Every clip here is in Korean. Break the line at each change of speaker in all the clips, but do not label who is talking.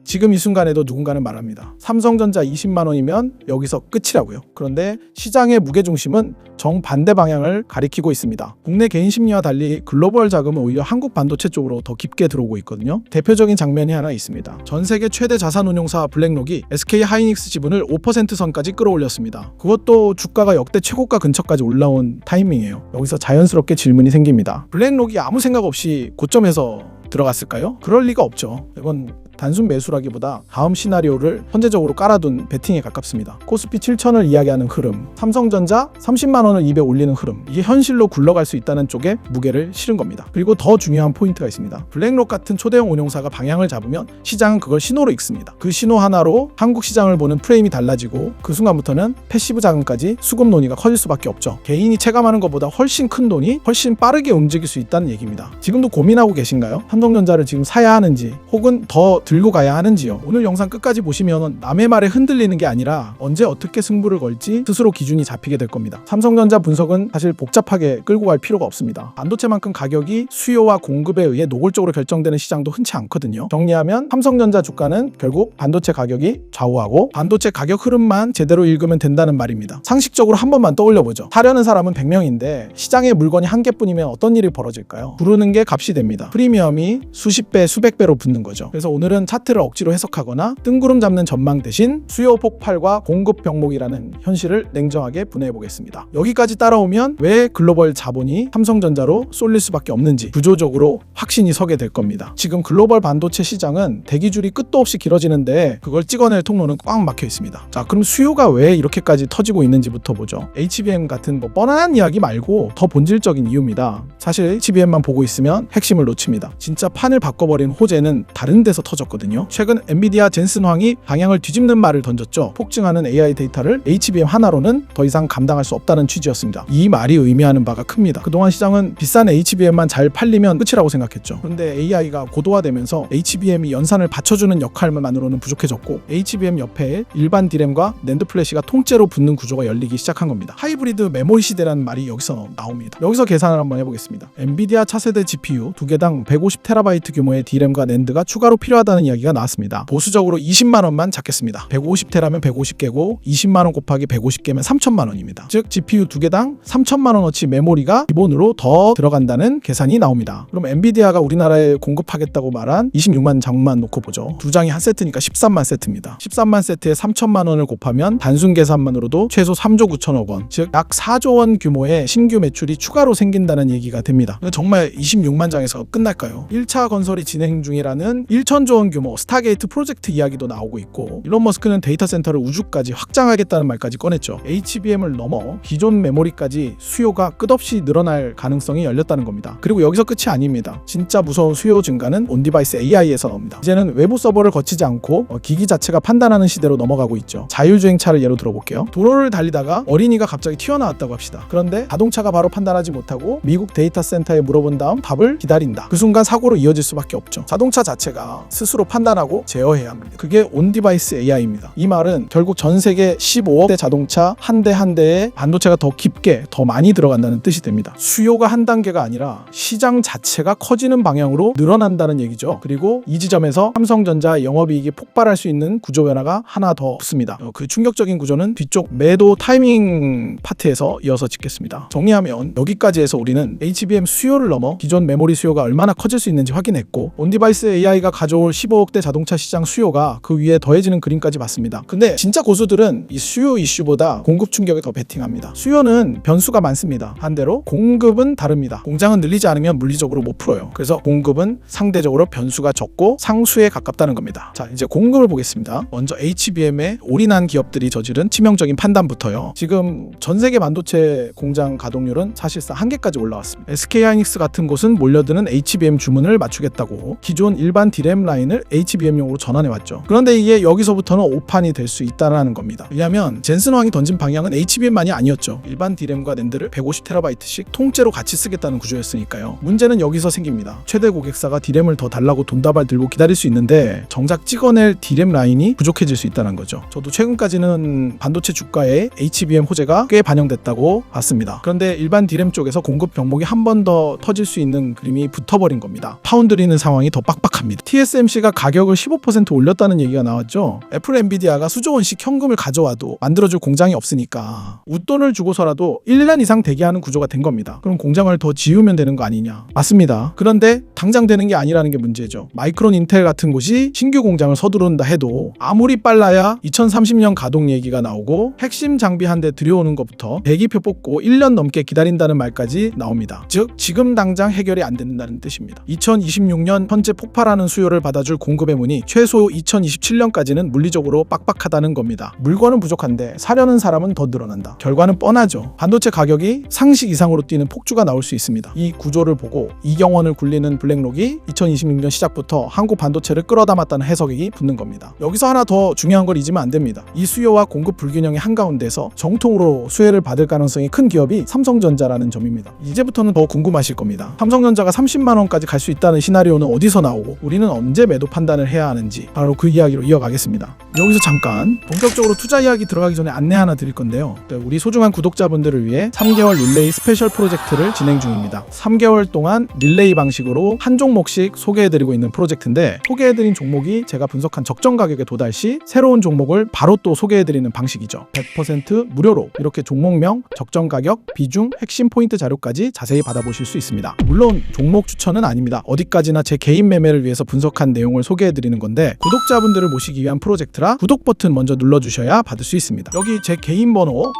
지금 이 순간에도 누군가는 말합니다. 삼성전자 20만 원이면 여기서 끝이라고요. 그런데 시장의 무게중심은 정반대 방향을 가리키고 있습니다. 국내 개인 심리와 달리 글로벌 자금은 오히려 한국 반도체 쪽으로 더 깊게 들어오고 있거든요. 대표적인 장면이 하나 있습니다. 전 세계 최대 자산운용사 블랙록이 SK 하이닉스 지분을 5% 선까지 끌어올렸습니다. 그것도 주가가 역대 최고가 근처까지 올라온 타이밍이에요. 여기서 자연스럽게 질문이 생깁니다. 블랙록이 아무 생각 없이 고점에서 들어갔을까요? 그럴 리가 없죠. 이건 단순 매수라기보다 다음 시나리오를 선제적으로 깔아둔 베팅에 가깝습니다. 코스피 7천을 이야기하는 흐름, 삼성전자 30만 원을 입에 올리는 흐름, 이게 현실로 굴러갈 수 있다는 쪽에 무게를 실은 겁니다. 그리고 더 중요한 포인트가 있습니다. 블랙록 같은 초대형 운용사가 방향을 잡으면 시장은 그걸 신호로 읽습니다. 그 신호 하나로 한국 시장을 보는 프레임이 달라지고 그 순간부터는 패시브 자금까지 수급 논의가 커질 수밖에 없죠. 개인이 체감하는 것보다 훨씬 큰 돈이 훨씬 빠르게 움직일 수 있다는 얘기입니다. 지금도 고민하고 계신가요? 삼성전자를 지금 사야 하는지 혹은 더 들고 가야 하는지요. 오늘 영상 끝까지 보시면 남의 말에 흔들리는 게 아니라 언제 어떻게 승부를 걸지 스스로 기준이 잡히게 될 겁니다. 삼성전자 분석은 사실 복잡하게 끌고 갈 필요가 없습니다. 반도체만큼 가격이 수요와 공급에 의해 노골적으로 결정되는 시장도 흔치 않거든요. 정리하면 삼성전자 주가는 결국 반도체 가격이 좌우하고 반도체 가격 흐름만 제대로 읽으면 된다는 말입니다. 상식적으로 한 번만 떠올려보죠. 사려는 사람은 100명인데 시장에 물건이 한 개뿐이면 어떤 일이 벌어질까요? 부르는 게 값이 됩니다. 프리미엄이 수십 배, 수백 배로 붙는 거죠. 그래서 오늘은 차트를 억지로 해석하거나 뜬구름 잡는 전망 대신 수요 폭발과 공급 병목이라는 현실을 냉정하게 분해해 보겠습니다. 여기까지 따라오면 왜 글로벌 자본이 삼성전자로 쏠릴 수밖에 없는지 구조적으로 확신이 서게 될 겁니다. 지금 글로벌 반도체 시장은 대기줄이 끝도 없이 길어지는데 그걸 찍어낼 통로는 꽉 막혀 있습니다. 자, 그럼 수요가 왜 이렇게까지 터지고 있는지부터 보죠. HBM 같은 뻔한 이야기 말고 더 본질적인 이유입니다. 사실 HBM만 보고 있으면 핵심을 놓칩니다. 진짜 판을 바꿔버린 호재는 다른 데서 터졌거든요. 최근 엔비디아 젠슨 황이 방향을 뒤집는 말을 던졌죠. 폭증하는 AI 데이터를 HBM 하나로는 더 이상 감당할 수 없다는 취지였습니다. 이 말이 의미하는 바가 큽니다. 그동안 시장은 비싼 HBM만 잘 팔리면 끝이라고 생각했죠. 그런데 AI가 고도화되면서 HBM이 연산을 받쳐주는 역할만으로는 부족해졌고 HBM 옆에 일반 D램과 낸드 플래시가 통째로 붙는 구조가 열리기 시작한 겁니다. 하이브리드 메모리 시대라는 말이 여기서 나옵니다. 여기서 계산을 한번 해보겠습니다. 엔비디아 차세대 GPU 2개당 150TB 규모의 D램과 낸드가 추가로 필요하다는 이야기가 나왔습니다. 보수적으로 20만 원만 잡겠습니다. 150테라면 150개고 20만 원 곱하기 150개면 3천만 원입니다. 즉 GPU 2개당 3천만 원어치 메모리가 기본으로 더 들어간다는 계산이 나옵니다. 그럼 엔비디아가 우리나라에 공급하겠다고 말한 26만 장만 놓고 보죠. 두 장이 한 세트니까 13만 세트입니다. 13만 세트에 3천만 원을 곱하면 단순 계산만으로도 최소 3조 9천억 원, 즉 약 4조 원 규모의 신규 매출이 추가로 생긴다는 얘기가 됩니다. 정말 26만 장에서 끝날까요? 1차 건설이 진행 중이라는 1천조 원 규모 스타게이트 프로젝트 이야기도 나오고 있고 일론 머스크는 데이터 센터를 우주까지 확장하겠다는 말까지 꺼냈죠. HBM을 넘어 기존 메모리까지 수요가 끝없이 늘어날 가능성이 열렸다는 겁니다. 그리고 여기서 끝이 아닙니다. 진짜 무서운 수요 증가는 온디바이스 AI에서 나옵니다. 이제는 외부 서버를 거치지 않고 기기 자체가 판단하는 시대로 넘어가고 있죠. 자율주행차를 예로 들어볼게요. 도로를 달리다가 어린이가 갑자기 튀어나왔다고 합시다. 그런데 자동차가 바로 판단하지 못하고 미국 데이터 센터에 물어본 다음 답을 기다린다. 그 순간 사고로 이어질 수밖에 없죠. 자동차 자체가 스스로 판단하고 제어해야 합니다. 그게 온디바이스 AI입니다. 이 말은 결국 전 세계 15억대 자동차 한 대 한 대에 반도체가 더 깊게 더 많이 들어간다는 뜻이 됩니다. 수요가 한 단계가 아니라 시장 자체가 커지는 방향으로 늘어난다는 얘기죠. 그리고 이 지점에서 삼성전자 영업이익이 폭발할 수 있는 구조 변화가 하나 더 붙습니다. 그 충격적인 구조는 뒤쪽 매도 타이밍 파트에서 이어서 짚겠습니다. 정리하면 여기까지 해서 우리는 HBM 수요를 넘어 기존 메모리 수요가 얼마나 커질 수 있는지 확인했고 온디바이스 AI가 가져올 15억대 자동차 시장 수요가 그 위에 더해지는 그림까지 봤습니다. 근데 진짜 고수들은 이 수요 이슈보다 공급 충격에 더 베팅합니다. 수요는 변수가 많습니다. 반대로 공급은 다릅니다. 공장은 늘리지 않으면 물리적으로 못 풀어요. 그래서 공급은 상대적으로 변수가 적고 상수에 가깝다는 겁니다. 자, 이제 공급을 보겠습니다. 먼저 HBM에 올인한 기업들이 저지른 치명적인 판단부터요. 지금 전 세계 반도체 공장 가동률은 사실상 한계까지 올라왔습니다. SK 하이닉스 같은 곳은 몰려드는 HBM 주문을 맞추겠다고 기존 일반 D램 라인을 HBM용으로 전환해왔죠. 그런데 이게 여기서부터는 오판이 될 수 있다는 겁니다. 왜냐하면 젠슨 황이 던진 방향은 HBM만이 아니었죠. 일반 D램과 낸드를 150TB씩 통째로 같이 쓰겠다는 구조였으니까요. 문제는 여기서 생깁니다. 최대 고객사가 D램을 더 달라고 돈다발 들고 기다릴 수 있는데 정작 찍어낼 D램 라인이 부족해질 수 있다는 거죠. 저도 최근까지는 반도체 주가에 HBM 호재가 꽤 반영됐다고 봤습니다. 그런데 일반 D램 쪽에서 공급 병목이 한 번 더 터질 수 있는 그림이 붙어버린 겁니다. 파운드리는 상황이 더 빡빡합니다. TSMC가 반도체가 가격을 15% 올렸다는 얘기가 나왔죠. 애플 엔비디아가 수조 원씩 현금을 가져와도 만들어줄 공장이 없으니까 웃돈을 주고서라도 1년 이상 대기하는 구조가 된 겁니다. 그럼 공장을 더 지으면 되는 거 아니냐? 맞습니다. 그런데 당장 되는 게 아니라는 게 문제죠. 마이크론 인텔 같은 곳이 신규 공장을 서두른다 해도 아무리 빨라야 2030년 가동 얘기가 나오고 핵심 장비 한 대 들여오는 것부터 대기표 뽑고 1년 넘게 기다린다는 말까지 나옵니다. 즉 지금 당장 해결이 안 된다는 뜻입니다. 2026년 현재 폭발하는 수요를 받아줄 공급의 문이 최소 2027년까지는 물리적으로 빡빡하다는 겁니다. 물건은 부족한데 사려는 사람은 더 늘어난다. 결과는 뻔하죠. 반도체 가격이 상식 이상으로 뛰는 폭주가 나올 수 있습니다. 이 구조를 보고 이경원을 굴리는 블랙록이 2026년 시작부터 한국 반도체를 끌어담았다는 해석이 붙는 겁니다. 여기서 하나 더 중요한 걸 잊으면 안 됩니다. 이 수요와 공급 불균형의 한가운데서 정통으로 수혜를 받을 가능성이 큰 기업이 삼성전자라는 점입니다. 이제부터는 더 궁금하실 겁니다. 삼성전자가 30만 원까지 갈 수 있다는 시나리오는 어디서 나오고 우리는 언제 매도 판단을 해야 하는지 바로 그 이야기로 이어가겠습니다. 여기서 잠깐 본격적으로 투자 이야기 들어가기 전에 안내 하나 드릴 건데요. 우리 소중한 구독자분들을 위해 3개월 릴레이 스페셜 프로젝트를 진행 중입니다. 3개월 동안 릴레이 방식으로 한 종목씩 소개해드리고 있는 프로젝트인데 소개해드린 종목이 제가 분석한 적정 가격에 도달 시 새로운 종목을 바로 또 소개해드리는 방식이죠. 100% 무료로 이렇게 종목명, 적정 가격, 비중, 핵심 포인트 자료까지 자세히 받아보실 수 있습니다. 물론 종목 추천은 아닙니다. 어디까지나 제 개인 매매를 위해서 분석한 내용을 소개해드리는 건데 구독자분들을 모시기 위한 프로젝트라 구독 버튼 먼저 눌러주셔야 받을 수 있습니다. 여기 제 개인 번호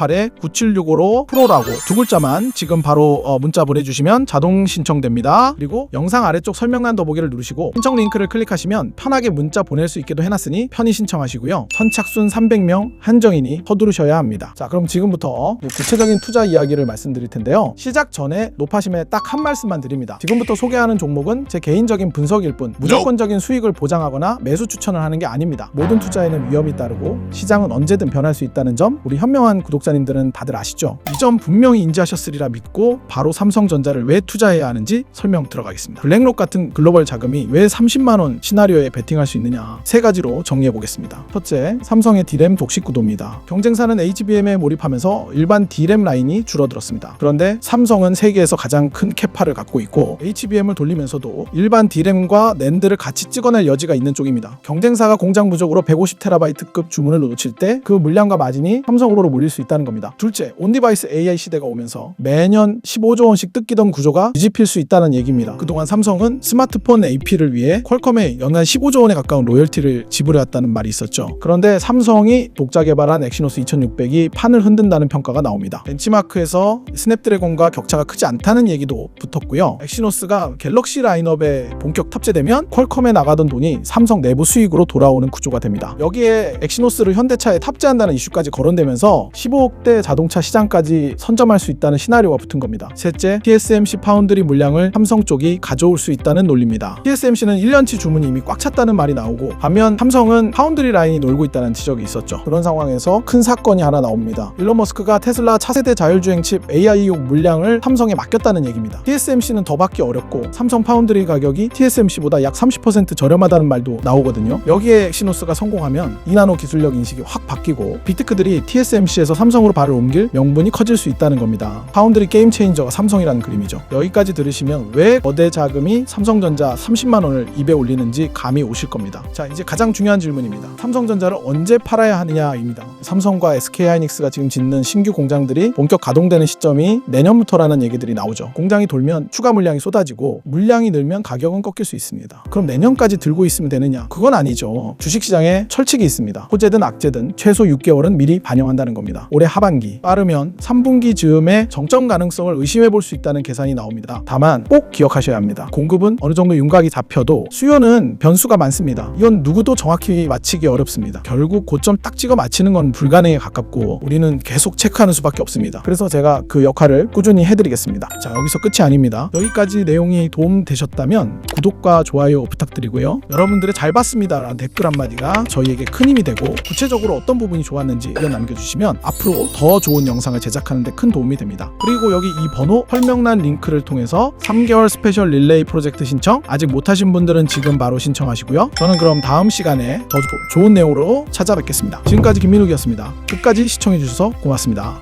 010-3418-9765로 프로라고 두 글자만 지금 바로 문자 보내주시면 자동 신청됩니다. 그리고 영상 아래쪽 설명란 더보기를 누르시고 신청 링크를 클릭하시면 편하게 문자 보낼 수 있게도 해놨으니 편히 신청하시고요. 선착순 300명 한정이니 서두르셔야 합니다. 자, 그럼 지금부터 구체적인 투자 이야기를 말씀드릴 텐데요. 시작 전에 노파심에 딱 한 말씀만 드립니다. 지금부터 소개하는 종목은 제 개인적인 분석일 뿐 무조건적인 수익을 보장하거나 매수 추천을 하는 게 아닙니다. 모든 투자에는 위험이 따르고 시장은 언제든 변할 수 있다는 점 우리 현명한 구독자님들은 다들 아시죠? 이 점 분명히 인지하셨으리라 믿고 바로 삼성전자를 왜 투자해야 하는지 설명 들어가겠습니다. 블랙록 같은 글로벌 자금이 왜 30만원 시나리오에 베팅할 수 있느냐 세 가지로 정리해 보겠습니다. 첫째, 삼성의 D램 독식 구도입니다. 경쟁사는 HBM에 몰입하면서 일반 D램 라인이 줄어들었습니다. 그런데 삼성은 세계에서 가장 큰 캐파를 갖고 있고 HBM을 돌리면서도 일반 D램과 낸드를 같이 찍어낼 여지가 있는 쪽입니다. 경쟁사가 공장 부족으로 150TB급 주문을 놓칠 때 그 물량과 마진이 삼성으로 몰릴 수 있다는 겁니다. 둘째, 온디바이스 AI 시대가 오면서 매년 15조 원씩 뜯기던 구조가 뒤집힐 수 있다는 얘기입니다. 그동안 삼성은 스마트폰 AP를 위해 퀄컴에 연간 15조 원에 가까운 로열티를 지불해왔다는 말이 있었죠. 그런데 삼성이 독자 개발한 엑시노스 2600이 판을 흔든다는 평가가 나옵니다. 벤치마크에서 스냅드래곤과 격차가 크지 않다는 얘기도 붙었고요. 엑시노스가 갤럭시 라인업에 본격 탑재되면 퀄컴에 나가던 돈이 삼성 내부 수익으로 돌아오는 구조가 됩니다. 여기에 엑시노스를 현대차에 탑재한다는 이슈까지 거론되면서 15억대 자동차 시장까지 선점할 수 있다는 시나리오가 붙은 겁니다. 셋째, TSMC 파운드리 물량을 삼성 쪽이 가져올 수 있다는 논리입니다. TSMC는 1년치 주문이 이미 꽉 찼다는 말이 나오고 반면 삼성은 파운드리 라인이 놀고 있다는 지적이 있었죠. 그런 상황에서 큰 사건이 하나 나옵니다. 일론 머스크가 테슬라 차세대 자율주행 칩 AI용 물량을 삼성에 맡겼다는 얘기입니다. TSMC는 더 받기 어렵고 삼성 파운드리 가격이 TSMC보다 약 30% 저렴하다는 말도 나오거든요. 여기에 엑시노스가 성공하면 2나노 기술력 인식이 확 바뀌고 빅테크들이 TSMC에서 삼성으로 발을 옮길 명분이 커질 수 있다는 겁니다. 파운드리 게임 체인저가 삼성이라는 그림이죠. 여기까지 들으시면 왜 거대 자금이 삼성전자 30만 원을 입에 올리는지 감이 오실 겁니다. 자, 이제 가장 중요한 질문입니다. 삼성전자를 언제 팔아야 하느냐입니다. 삼성과 SK하이닉스가 지금 짓는 신규 공장들이 본격 가동되는 시점이 내년부터라는 얘기들이 나오죠. 공장이 돌면 추가 물량이 쏟아지고 물량이 늘면 가격은 꺾일 수 있습니다. 그럼 내년까지 들고 있으면 되느냐? 그건 아니죠. 주식시장에 철칙이 있습니다. 호재든 악재든 최소 6개월은 미리 반영한다는 겁니다. 올해 하반기, 빠르면 3분기 즈음에 정점 가능성을 의심해 볼 수 있다는 계산이 나옵니다. 다만 꼭 기억하셔야 합니다. 공급은 어느 정도 윤곽이 잡혀도 수요는 변수가 많습니다. 이건 누구도 정확히 맞히기 어렵습니다. 결국 고점 딱 찍어 맞히는 건 불가능에 가깝고 우리는 계속 체크하는 수밖에 없습니다. 그래서 제가 그 역할을 꾸준히 해드리겠습니다. 자, 여기서 끝이 아닙니다. 여기까지 내용이 도움되셨다면 구독과 좋아요 부탁드리고요. 여러분들의 잘 봤습니다 라는 댓글 한마디가 저희에게 큰 힘이 되고 구체적으로 어떤 부분이 좋았는지 의견 남겨주시면 앞으로 더 좋은 영상을 제작하는 데 큰 도움이 됩니다. 그리고 여기 이 번호 설명란 링크를 통해서 3개월 스페셜 릴레이 프로젝트 신청 아직 못하신 분들은 지금 바로 신청하시고요. 저는 그럼 다음 시간에 더 좋은 내용으로 찾아뵙겠습니다. 지금까지 김민욱이었습니다. 끝까지 시청해주셔서 고맙습니다.